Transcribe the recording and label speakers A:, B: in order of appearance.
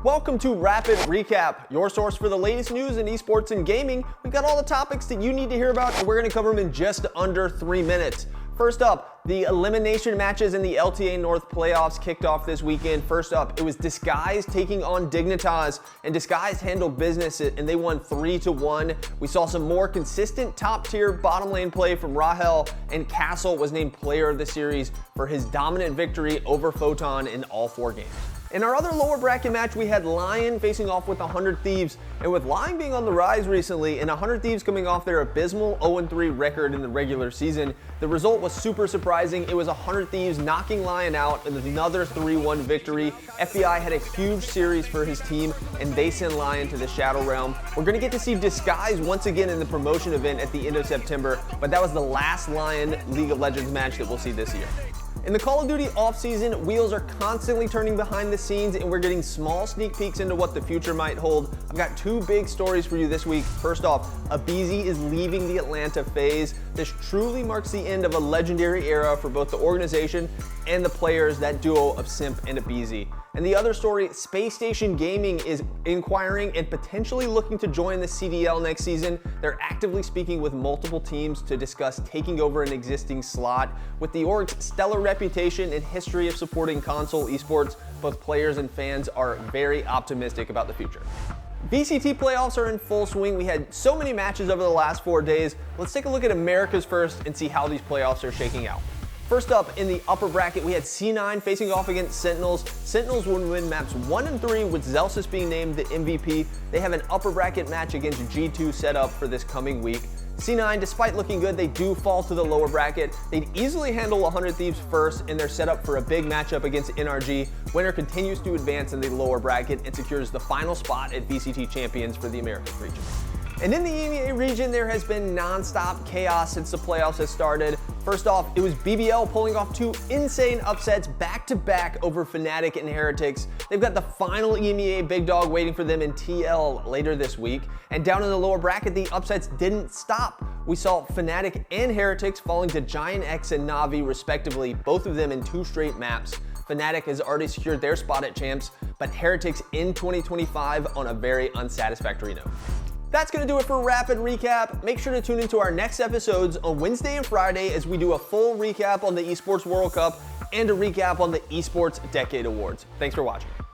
A: Welcome to Rapid Recap, your source for the latest news in esports and gaming. We've got all the topics that you need to hear about, and we're going to cover them in just under 3 minutes. First up, the elimination matches in the LTA North playoffs kicked off this weekend. First up, it was Disguise taking on Dignitas, and Disguise handled business and they won 3-1. We saw some more consistent top-tier bottom lane play from Rahel, and Castle was named player of the series for his dominant victory over Photon in all 4 games. In our other lower bracket match, we had Lion facing off with 100 Thieves, and with Lion being on the rise recently and 100 Thieves coming off their abysmal 0-3 record in the regular season, the result was super surprising. It was 100 Thieves knocking Lion out in another 3-1 victory. FBI had a huge series for his team, and they sent Lion to the Shadow Realm. We're going to get to see Disguise once again in the promotion event at the end of September, but that was the last Lion League of Legends match that we'll see this year. In the Call of Duty offseason, wheels are constantly turning behind the scenes, and we're getting small sneak peeks into what the future might hold. I've got 2 big stories for you this week. First off, Abezy is leaving the Atlanta Faze. This truly marks the end of a legendary era for both the organization and the players, that duo of Simp and Abezy. And the other story, Space Station Gaming is inquiring and potentially looking to join the CDL next season. They're actively speaking with multiple teams to discuss taking over an existing slot. With the org's stellar reputation and history of supporting console esports, both players and fans are very optimistic about the future. VCT playoffs are in full swing. We had so many matches over the last 4 days. Let's take a look at Americas first and see how these playoffs are shaking out. First up, in the upper bracket, we had C9 facing off against Sentinels. Sentinels would win maps 1 and 3, with Zelsis being named the MVP. They have an upper bracket match against G2 set up for this coming week. C9, despite looking good, they do fall to the lower bracket. They'd easily handle 100 Thieves first, and they're set up for a big matchup against NRG. Winner continues to advance in the lower bracket and secures the final spot at VCT Champions for the Americas region. And in the EMEA region, there has been non-stop chaos since the playoffs has started. First off, it was BBL pulling off 2 insane upsets back-to-back over Fnatic and Heretics. They've got the final EMEA big dog waiting for them in TL later this week. And down in the lower bracket, the upsets didn't stop. We saw Fnatic and Heretics falling to Giant X and Na'Vi respectively, both of them in 2 straight maps. Fnatic has already secured their spot at Champs, but Heretics in 2025 on a very unsatisfactory note. That's going to do it for Rapid Recap. Make sure to tune into our next episodes on Wednesday and Friday as we do a full recap on the Esports World Cup and a recap on the Esports Decade Awards. Thanks for watching.